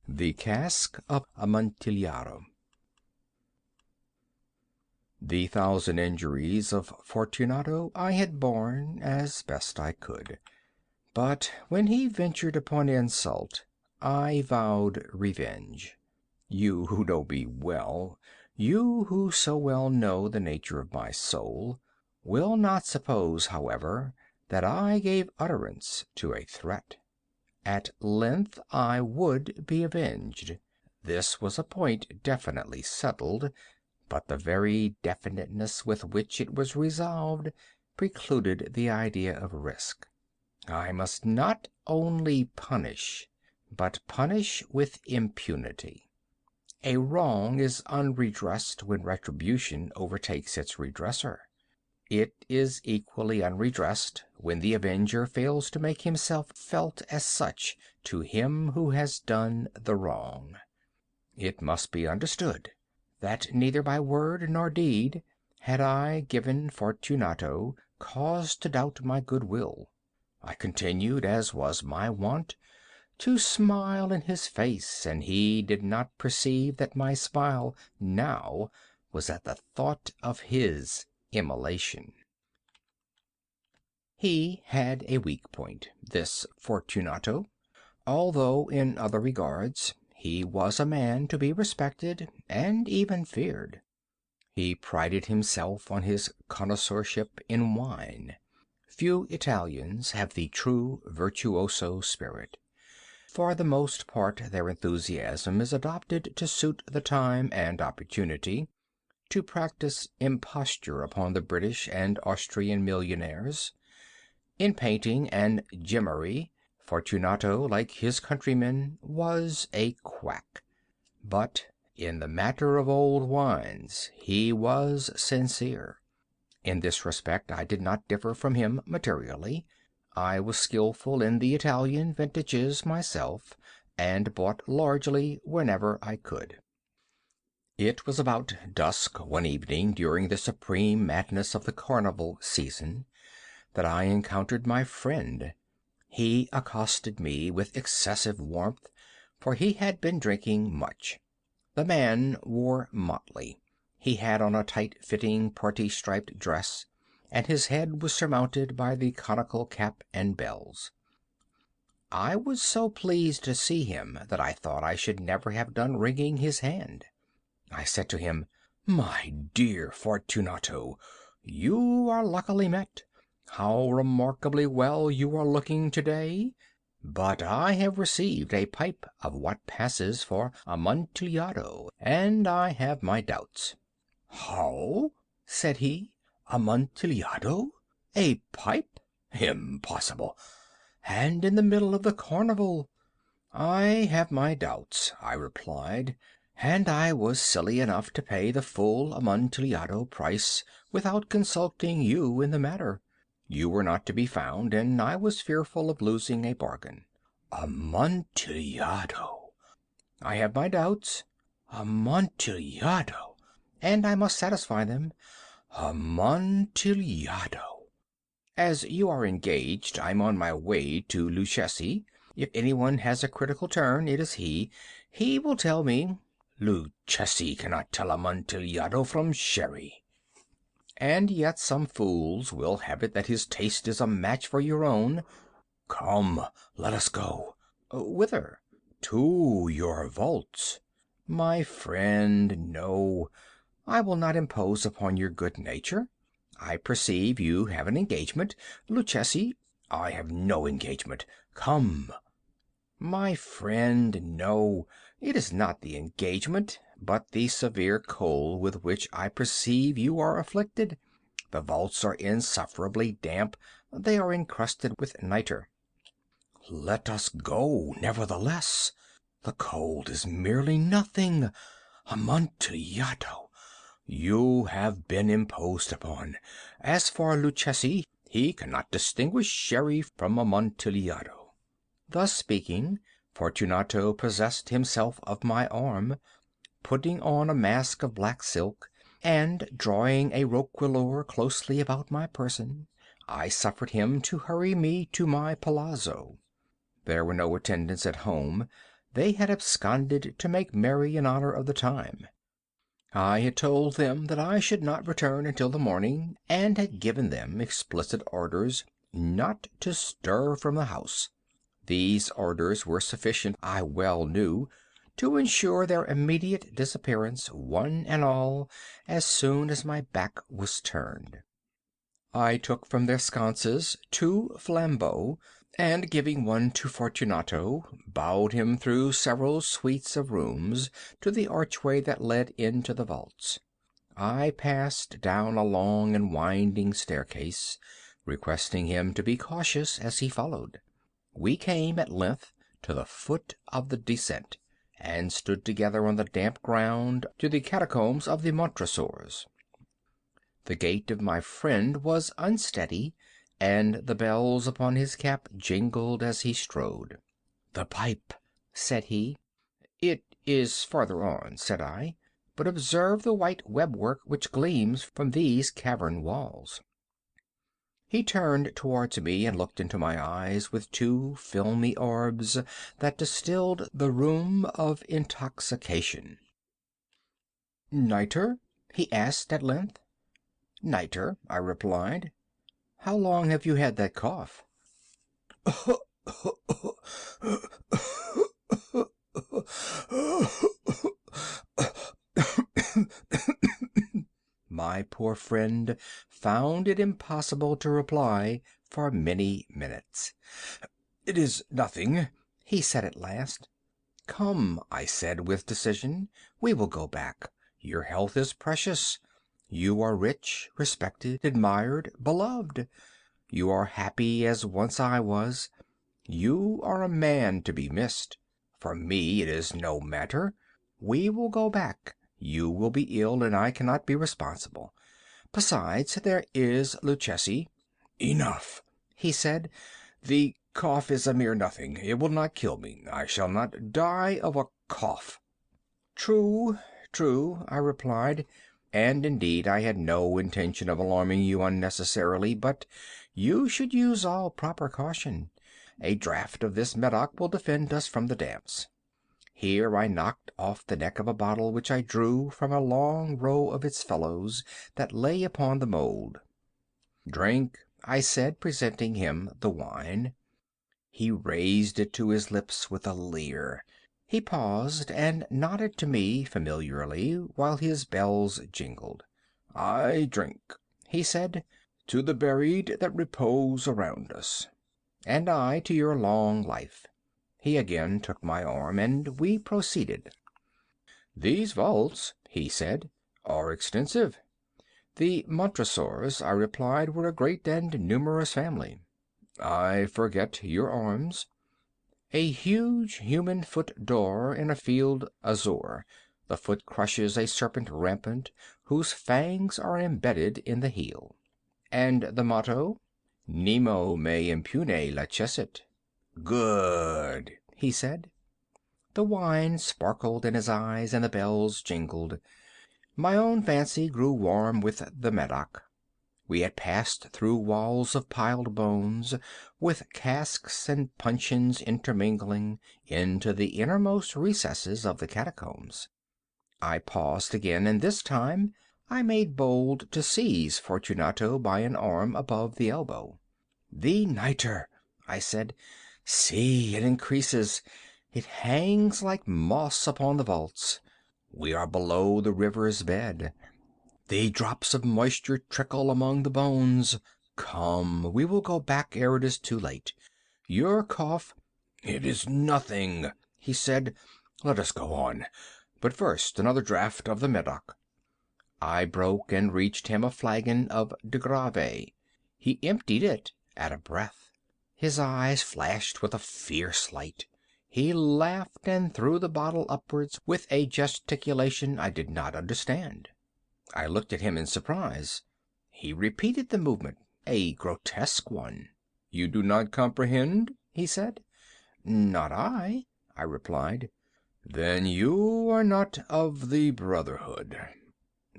The Cask of Amontillado. The 1,000 injuries of Fortunato I had borne as best I could. But when he ventured upon insult, I vowed revenge. You who know me well, you who so well know the nature of my soul, will not suppose, however, that I gave utterance to a threat. At length I would be avenged. This was a point definitely settled, but the very definiteness with which it was resolved precluded the idea of risk. I must not only punish, but punish with impunity. A wrong is unredressed when retribution overtakes its redresser. It is equally unredressed when the avenger fails to make himself felt as such to him who has done the wrong. It must be understood that neither by word nor deed had I given Fortunato cause to doubt my good will. I continued, as was my wont, to smile in his face, and he did not perceive that my smile now was at the thought of his immolation. He had a weak point, this Fortunato. Although in other regards he was a man to be respected and even feared. He prided himself on his connoisseurship in wine. Few Italians have the true virtuoso spirit. For the most part their enthusiasm is adopted to suit the time and opportunity, to practice imposture upon the British and Austrian millionaires. In painting and gemmary, Fortunato, like his countrymen, was a quack. But in the matter of old wines he was sincere. In this respect I did not differ from him materially. I was skillful in the Italian vintages myself, and bought largely whenever I could. It was about dusk one evening during the supreme madness of the carnival season that I encountered my friend. He accosted me with excessive warmth, for he had been drinking much. The man wore motley. He had on a tight-fitting party-striped dress, and his head was surmounted by the conical cap and bells. I was so pleased to see him that I thought I should never have done wringing his hand. I said to him, "My dear Fortunato, you are luckily met. How remarkably well you are looking today! But I have received a pipe of what passes for Amontillado, and I have my doubts." "How?" said he. "Amontillado? A pipe? Impossible! And in the middle of the carnival!" "I have my doubts," I replied, "and I was silly enough to pay the full Amontillado price without consulting you in the matter. You were not to be found, and I was fearful of losing a bargain." "Amontillado!" "I have my doubts." "Amontillado!" "And I must satisfy them." "Amontillado!" "As you are engaged, I'm on my way to Luchesi. If anyone has a critical turn, it is he. He will tell me—" "Luchesi cannot tell Amontillado from sherry." "And yet some fools will have it that his taste is a match for your own." "Come, let us go." "Whither?" "To your vaults." "My friend, no. I will not impose upon your good nature. I perceive you have an engagement. Luchesi—" "I have no engagement. Come." "My friend, no. It is not the engagement, but the severe cold with which I perceive you are afflicted. The vaults are insufferably damp. They are encrusted with nitre." "Let us go, nevertheless. The cold is merely nothing. Amontillado! You have been imposed upon. As for Luchesi, he cannot distinguish sherry from Amontillado." Thus speaking, Fortunato possessed himself of my arm, putting on a mask of black silk, and drawing a roquelaure closely about my person, I suffered him to hurry me to my palazzo. There were no attendants at home. they had absconded to make merry in honor of the time. I had told them that I should not return until the morning, and had given them explicit orders not to stir from the house. These orders were sufficient, I well knew, to ensure their immediate disappearance, one and all, as soon as my back was turned. I took from their sconces 2 flambeaux, and giving one to Fortunato, bowed him through several suites of rooms to the archway that led into the vaults. I passed down a long and winding staircase, requesting him to be cautious as he followed. We came at length to the foot of the descent, and stood together on the damp ground to the catacombs of the Montresors. The gait of my friend was unsteady, and the bells upon his cap jingled as he strode. "The pipe," said he. "It is farther on," said I, "but observe the white webwork which gleams from these cavern walls." He turned towards me and looked into my eyes with 2 filmy orbs that distilled the rheum of intoxication. "Nitre?" he asked at length. "Nitre," I replied. "How long have you had that cough?" My poor friend found it impossible to reply for many minutes. "It is nothing," he said at last. "Come," I said with decision, "we will go back. Your health is precious. You are rich, respected, admired, beloved. You are happy as once I was. You are a man to be missed. For me it is no matter. We will go back. You will be ill, and I cannot be responsible. Besides, there is Luchesi." "Enough," he said. "The cough is a mere nothing. It will not kill me. I shall not die of a cough." "True, true," I replied, "and indeed I had no intention of alarming you unnecessarily, but you should use all proper caution. A draught of this Medoc will defend us from the damps." Here I knocked off the neck of a bottle which I drew from a long row of its fellows that lay upon the mould. "Drink," I said, presenting him the wine. He raised it to his lips with a leer. He paused and nodded to me familiarly while his bells jingled. "I drink," he said, "to the buried that repose around us." "And I to your long life." He again took my arm, and we proceeded. "These vaults," he said, "are extensive." "The Montresors," I replied, "were a great and numerous family." "I forget your arms." "A huge human foot d'or in a field azure. The foot crushes a serpent rampant, whose fangs are embedded in the heel." "And the motto?" "Nemo me impune lacessit." "Good," he said. The wine sparkled in his eyes and the bells jingled. My own fancy grew warm with the Medoc. We had passed through walls of piled bones, with casks and puncheons intermingling, into the innermost recesses of the catacombs. I paused again, and this time I made bold to seize Fortunato by an arm above the elbow. "The nitre," I said. "See, it increases. It hangs like moss upon the vaults. We are below the river's bed. The drops of moisture trickle among the bones. Come, we will go back ere it is too late. Your cough—" "It is nothing," he said. "Let us go on. But first another draught of the Medoc." I broke and reached him a flagon of de Grave. He emptied it at a breath. His eyes flashed with a fierce light. He laughed and threw the bottle upwards with a gesticulation I did not understand. I looked at him in surprise. He repeated the movement, a grotesque one. "You do not comprehend?" he said. "Not I," I replied. "Then you are not of the Brotherhood."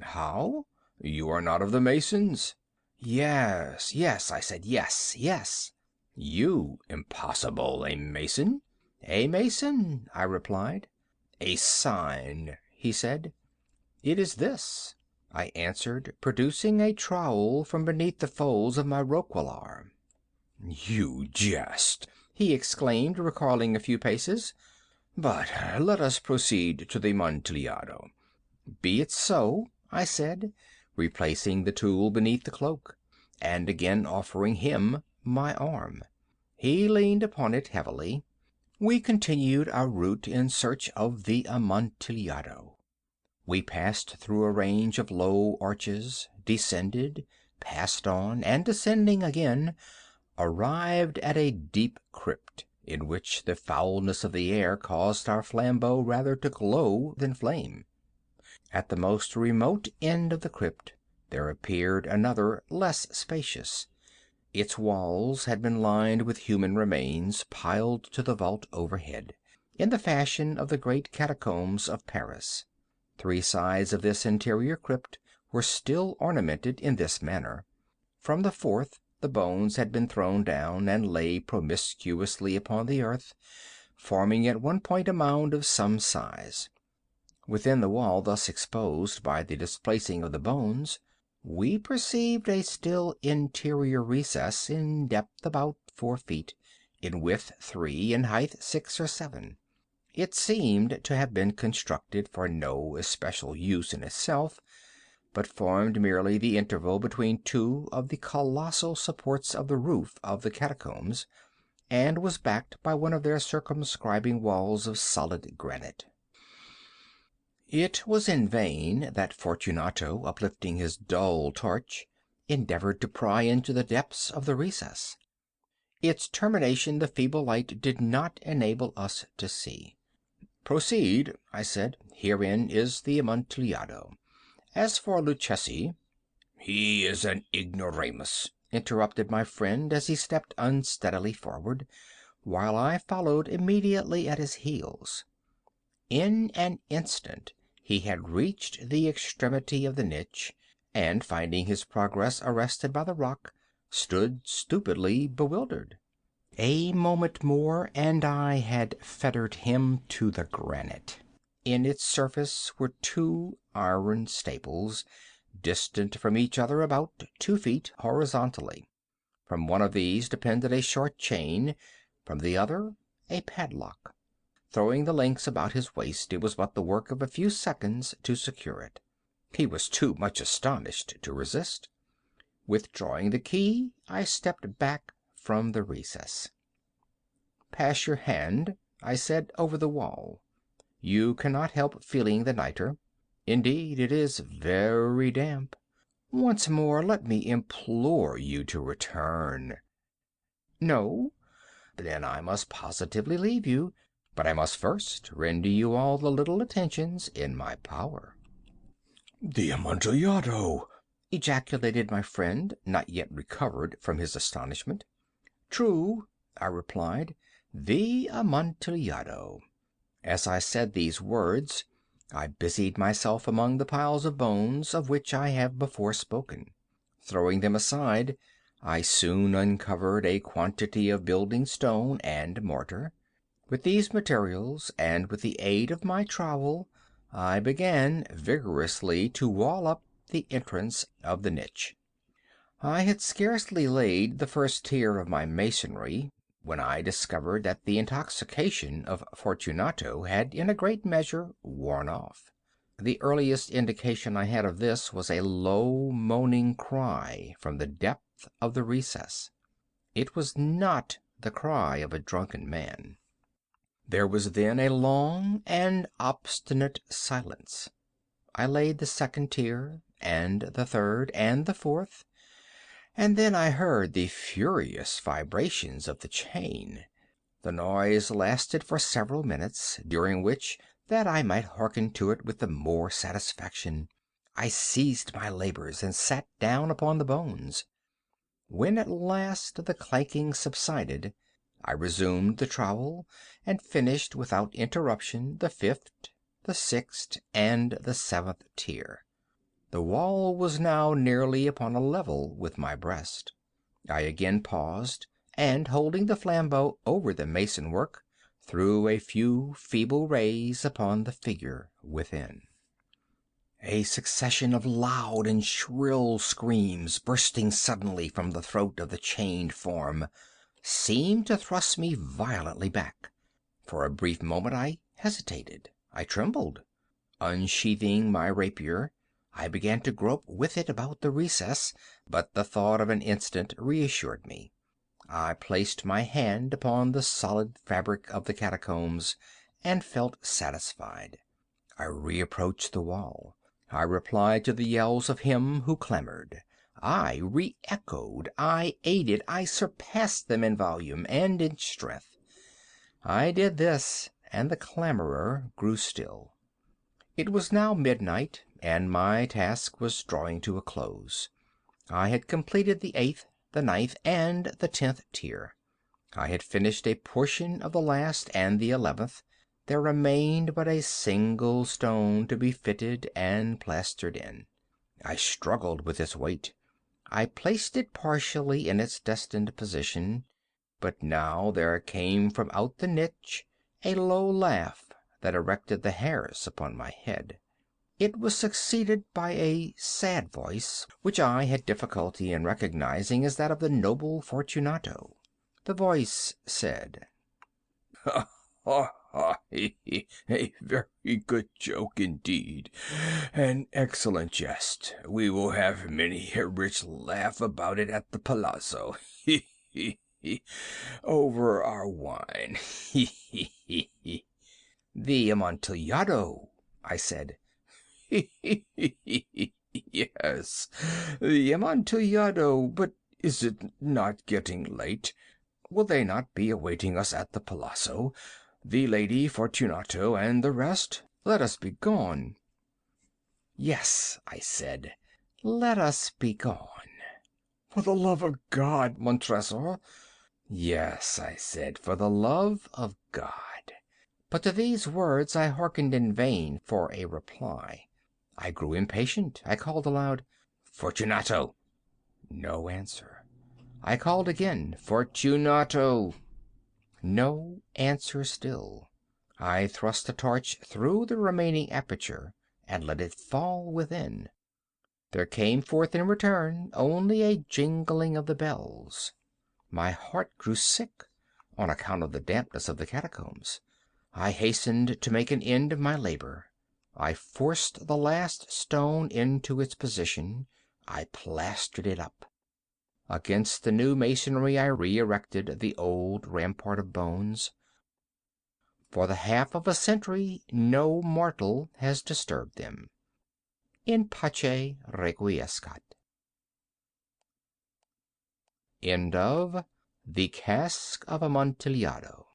"How?" "You are not of the Masons." "Yes, yes," I said, "yes, yes." "You, impossible! A Mason? "A mason," I replied. "A sign," he said. "It is this," I answered, producing a trowel from beneath the folds of my roquelaire. "You jest," he exclaimed, recoiling a few paces. "But let us proceed to the Amontillado." "Be it so," I said, replacing the tool beneath the cloak, and again offering him my arm. He leaned upon it heavily. We continued our route in search of the Amontillado. We passed through a range of low arches, descended, passed on, and descending again, arrived at a deep crypt, in which the foulness of the air caused our flambeaux rather to glow than flame. At the most remote end of the crypt there appeared another less spacious. Its walls had been lined with human remains piled to the vault overhead, in the fashion of the great catacombs of Paris. 3 sides of this interior crypt were still ornamented in this manner. From the 4th the bones had been thrown down and lay promiscuously upon the earth, forming at one point a mound of some size. Within the wall thus exposed by the displacing of the bones, we perceived a still interior recess in depth about 4 feet, in width 3, in height 6 or 7. It seemed to have been constructed for no especial use in itself, but formed merely the interval between 2 of the colossal supports of the roof of the catacombs, and was backed by one of their circumscribing walls of solid granite. It was in vain that Fortunato, uplifting his dull torch, endeavored to pry into the depths of the recess. Its termination the feeble light did not enable us to see. "Proceed," I said. "Herein is the Amontillado. As for Luchesi—" "He is an ignoramus," interrupted my friend as he stepped unsteadily forward, while I followed immediately at his heels. In an instant he had reached the extremity of the niche, and finding his progress arrested by the rock, stood stupidly bewildered. A moment more and I had fettered him to the granite. In its surface were 2 iron staples, distant from each other about 2 feet horizontally. From one of these depended a short chain, from the other a padlock. Throwing the links about his waist, it was but the work of a few seconds to secure it. He was too much astonished to resist. Withdrawing the key, I stepped back from the recess. "Pass your hand," I said, "over the wall. You cannot help feeling the nitre. Indeed, it is very damp. Once more let me implore you to return." "No?" "Then I must positively leave you. But I must first render you all the little attentions in my power." "The Amontillado!" ejaculated my friend, not yet recovered from his astonishment. "True," I replied, "the Amontillado." As I said these words, I busied myself among the piles of bones of which I have before spoken. Throwing them aside, I soon uncovered a quantity of building stone and mortar. With these materials, and with the aid of my trowel, I began vigorously to wall up the entrance of the niche. I had scarcely laid the first tier of my masonry when I discovered that the intoxication of Fortunato had in a great measure worn off. The earliest indication I had of this was a low moaning cry from the depth of the recess. It was not the cry of a drunken man. There was then a long and obstinate silence. I laid the 2nd tier, and the 3rd, and the 4th, and then I heard the furious vibrations of the chain. The noise lasted for several minutes, during which, that I might hearken to it with the more satisfaction, I ceased my labors and sat down upon the bones. When at last the clanking subsided, I resumed the trowel and finished without interruption the 5th, the 6th, and the 7th tier. The wall was now nearly upon a level with my breast. I again paused, and holding the flambeau over the mason work, threw a few feeble rays upon the figure within. A succession of loud and shrill screams bursting suddenly from the throat of the chained form seemed to thrust me violently back. For a brief moment I hesitated. I trembled. Unsheathing my rapier, I began to grope with it about the recess, but the thought of an instant reassured me. I placed my hand upon the solid fabric of the catacombs and felt satisfied. I reapproached the wall. I replied to the yells of him who clamored. I re-echoed, I aided, I surpassed them in volume and in strength. I did this, and the clamorer grew still. It was now midnight, and my task was drawing to a close. I had completed the 8th, the 9th, and the 10th tier. I had finished a portion of the last and the 11th. There remained but a single stone to be fitted and plastered in. I struggled with its weight. I placed it partially in its destined position, but now there came from out the niche a low laugh that erected the hairs upon my head. It was succeeded by a sad voice, which I had difficulty in recognizing as that of the noble Fortunato. The voice said, "Ha, ha, ha, he, he, a very good joke indeed, an excellent jest. We will have many a rich laugh about it at the palazzo, he, he, he, over our wine, he, he, he, he." "The Amontillado," I said. "Yes, the Amontillado, but is it not getting late? Will they not be awaiting us at the palazzo, the Lady Fortunato and the rest? Let us be gone." "Yes," I said, "let us be gone." "For the love of God, Montresor." "Yes," I said, "for the love of God." But to these words I hearkened in vain for a reply. I grew impatient. I called aloud, "Fortunato!" No answer. I called again, "Fortunato!" No answer still. I thrust a torch through the remaining aperture and let it fall within. There came forth in return only a jingling of the bells. My heart grew sick on account of the dampness of the catacombs. I hastened to make an end of my labor. I forced the last stone into its position. I plastered it up. Against the new masonry I re-erected the old rampart of bones. For the half of a century no mortal has disturbed them. In pace requiescat. End of The Cask of Amontillado.